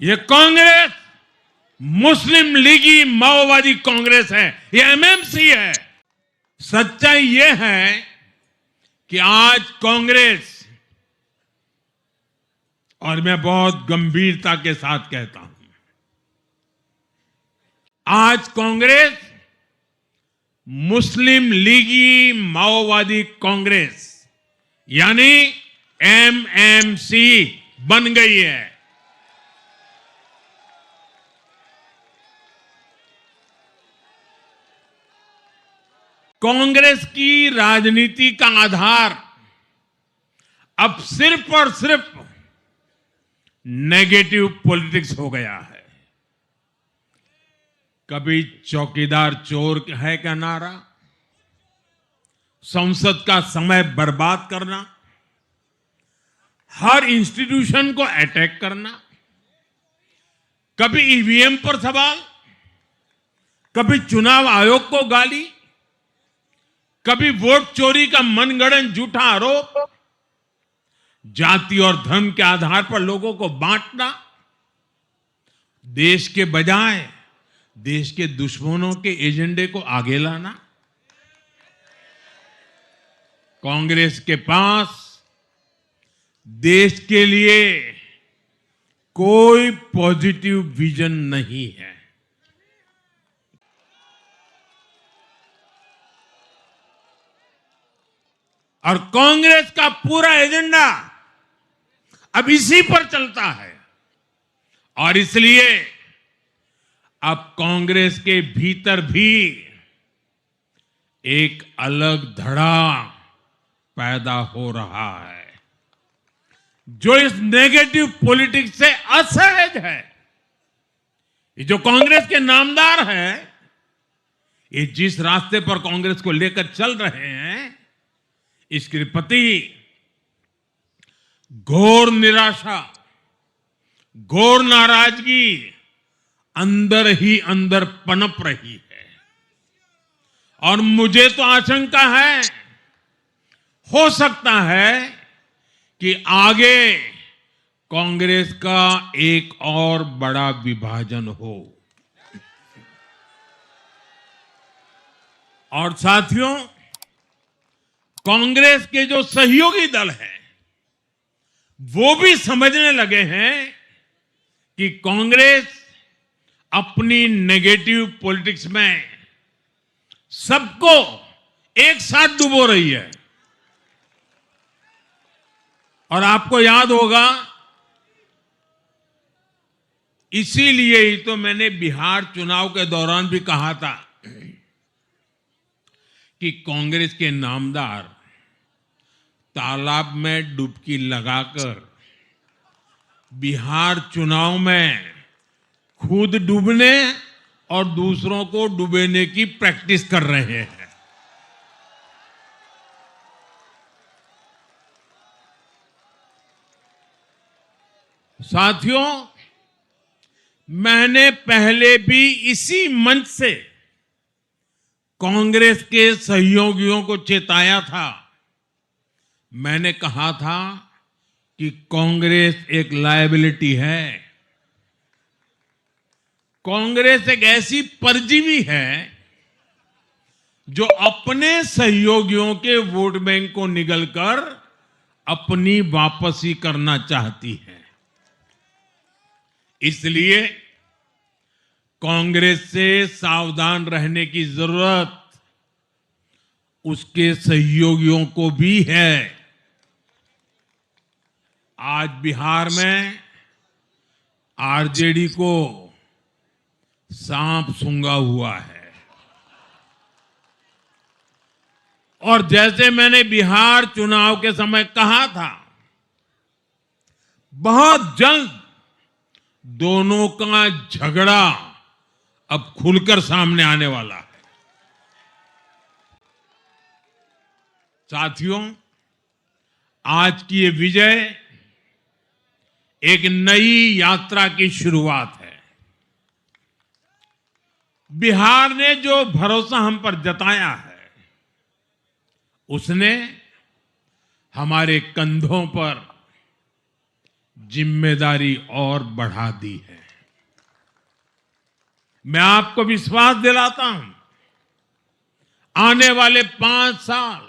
ये कांग्रेस मुस्लिम लीगी माओवादी कांग्रेस है, ये एमएमसी है। सच्चाई ये है कि आज कांग्रेस, और मैं बहुत गंभीरता के साथ कहता हूं, आज कांग्रेस मुस्लिम लीगी माओवादी कांग्रेस यानी एमएमसी बन गई है। कांग्रेस की राजनीति का आधार अब सिर्फ और सिर्फ नेगेटिव पॉलिटिक्स हो गया है। कभी चौकीदार चोर है का नारा, संसद का समय बर्बाद करना, हर इंस्टीट्यूशन को अटैक करना, कभी ईवीएम पर सवाल, कभी चुनाव आयोग को गाली, कभी वोट चोरी का मनगढ़ंत झूठा आरोप, जाति और धर्म के आधार पर लोगों को बांटना, देश के बजाय देश के दुश्मनों के एजेंडे को आगे लाना। कांग्रेस के पास देश के लिए कोई पॉजिटिव विजन नहीं है। और कांग्रेस का पूरा एजेंडा अब इसी पर चलता है। और इसलिए अब कांग्रेस के भीतर भी एक अलग धड़ा पैदा हो रहा है, जो इस नेगेटिव पॉलिटिक्स से असहज है। ये जो कांग्रेस के नामदार हैं, ये जिस रास्ते पर कांग्रेस को लेकर चल रहे हैं, इसके प्रति घोर निराशा, घोर नाराजगी अंदर ही अंदर पनप रही है। और मुझे तो आशंका है, हो सकता है कि आगे कांग्रेस का एक और बड़ा विभाजन हो। और साथियों, कांग्रेस के जो सहयोगी दल हैं, वो भी समझने लगे हैं कि कांग्रेस अपनी नेगेटिव पॉलिटिक्स में सबको एक साथ डुबो रही है। और आपको याद होगा, इसीलिए ही तो मैंने बिहार चुनाव के दौरान भी कहा था कि कांग्रेस के नामदार तालाब में डुबकी लगाकर बिहार चुनाव में खुद डूबने और दूसरों को डुबेने की प्रैक्टिस कर रहे हैं। साथियों, मैंने पहले भी इसी मंच से कांग्रेस के सहयोगियों को चेताया था। मैंने कहा था कि कांग्रेस एक लायबिलिटी है। कांग्रेस एक ऐसी परजीवी है जो अपने सहयोगियों के वोट बैंक को निगलकर अपनी वापसी करना चाहती है। इसलिए कांग्रेस से सावधान रहने की जरूरत उसके सहयोगियों को भी है। आज बिहार में आरजेडी को सांप सूंघा हुआ है। और जैसे मैंने बिहार चुनाव के समय कहा था, बहुत जल्द दोनों का झगड़ा अब खुलकर सामने आने वाला है। साथियों, आज की ये विजय एक नई यात्रा की शुरुआत है। बिहार ने जो भरोसा हम पर जताया है, उसने हमारे कंधों पर जिम्मेदारी और बढ़ा दी है। मैं आपको विश्वास दिलाता हूं, आने वाले 5 साल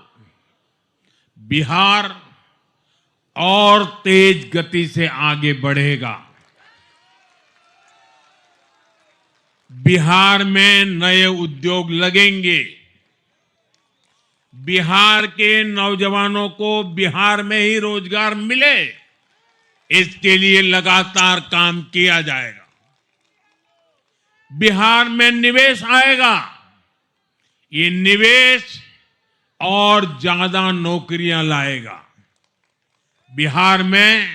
बिहार और तेज गति से आगे बढ़ेगा। बिहार में नए उद्योग लगेंगे। बिहार के नौजवानों को बिहार में ही रोजगार मिले, इसके लिए लगातार काम किया जाएगा। बिहार में निवेश आएगा। ये निवेश और ज्यादा नौकरियां लाएगा। बिहार में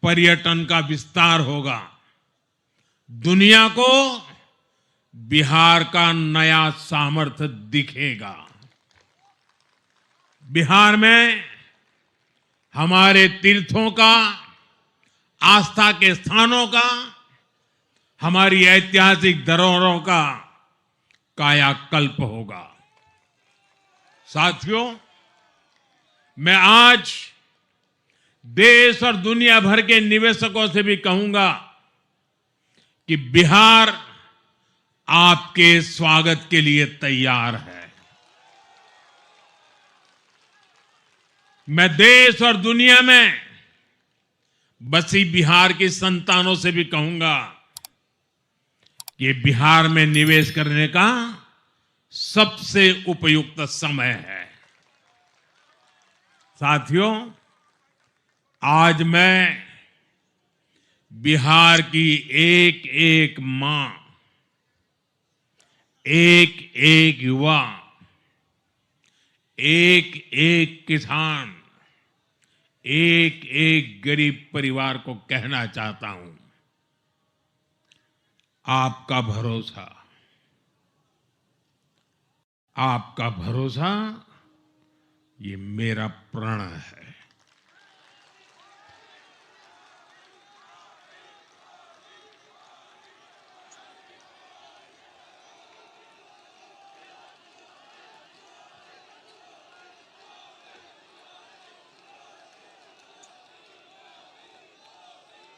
पर्यटन का विस्तार होगा। दुनिया को बिहार का नया सामर्थ्य दिखेगा। बिहार में हमारे तीर्थों का, आस्था के स्थानों का, हमारी ऐतिहासिक धरोहरों का कायाकल्प होगा। साथियों, मैं आज देश और दुनिया भर के निवेशकों से भी कहूंगा कि बिहार आपके स्वागत के लिए तैयार है। मैं देश और दुनिया में बसी बिहार की संतानों से भी कहूंगा कि बिहार में निवेश करने का सबसे उपयुक्त समय है। साथियों, आज मैं बिहार की एक एक मां, एक एक युवा, एक एक किसान, एक एक गरीब परिवार को कहना चाहता हूं, आपका भरोसा, आपका भरोसा ये मेरा प्रण है।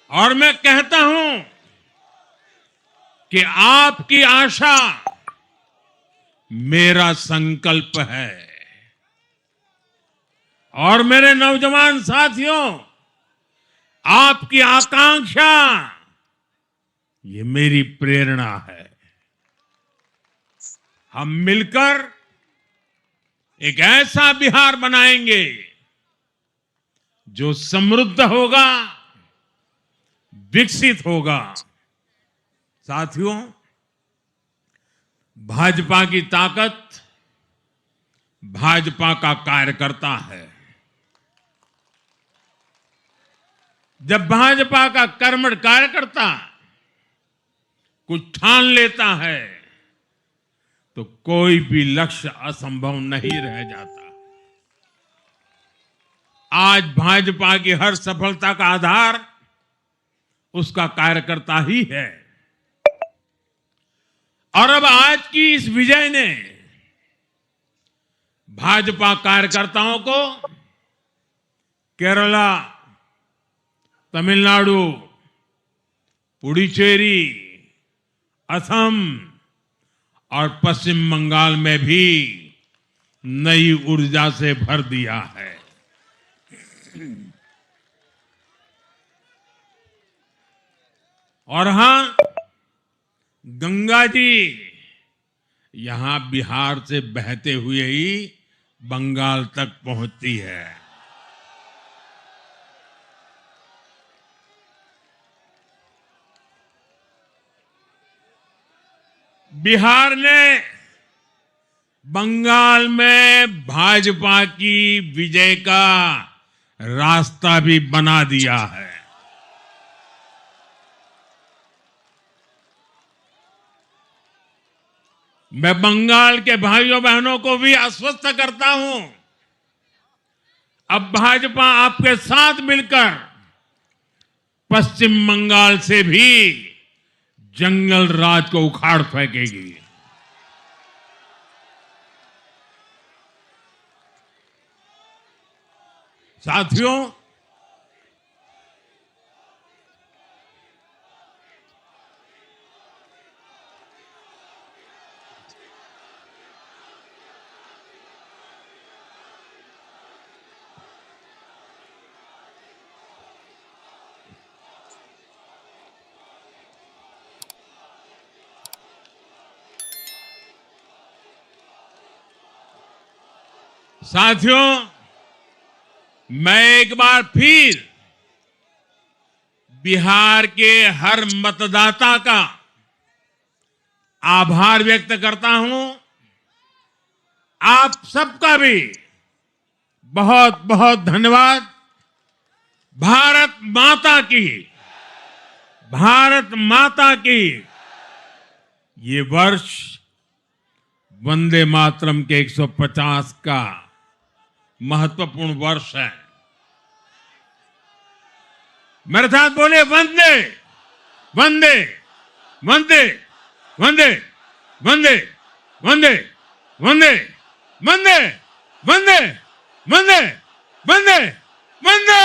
और मैं कहता हूं कि आपकी आशा मेरा संकल्प है। और मेरे नौजवान साथियों, आपकी आकांक्षा ये मेरी प्रेरणा है। हम मिलकर एक ऐसा बिहार बनाएंगे जो समृद्ध होगा, विकसित होगा। साथियों, भाजपा की ताकत भाजपा का कार्यकर्ता है। जब भाजपा का कर्मठ कार्यकर्ता कुछ ठान लेता है तो कोई भी लक्ष्य असंभव नहीं रह जाता। आज भाजपा की हर सफलता का आधार उसका कार्यकर्ता ही है। और अब आज की इस विजय ने भाजपा कार्यकर्ताओं को केरला, तमिलनाडु, पुडुचेरी, असम और पश्चिम बंगाल में भी नई ऊर्जा से भर दिया है। और हां, गंगा जी यहां बिहार से बहते हुए ही बंगाल तक पहुंचती है। बिहार ने बंगाल में भाजपा की विजय का रास्ता भी बना दिया है। मैं बंगाल के भाइयों बहनों को भी आश्वस्त करता हूं, अब भाजपा आपके साथ मिलकर पश्चिम बंगाल से भी जंगल राज को उखाड़ फेंकेगी। साथियों, साथियों, मैं एक बार फिर बिहार के हर मतदाता का आभार व्यक्त करता हूं। आप सबका भी बहुत बहुत धन्यवाद। भारत माता की, भारत माता की। ये वर्ष वंदे मातरम के 150 का महत्वपूर्ण वर्ष है। मेरे साथ बोले वंदे वंदे वंदे वंदे वंदे वंदे वंदे वंदे वंदे वंदे वंदे वंदे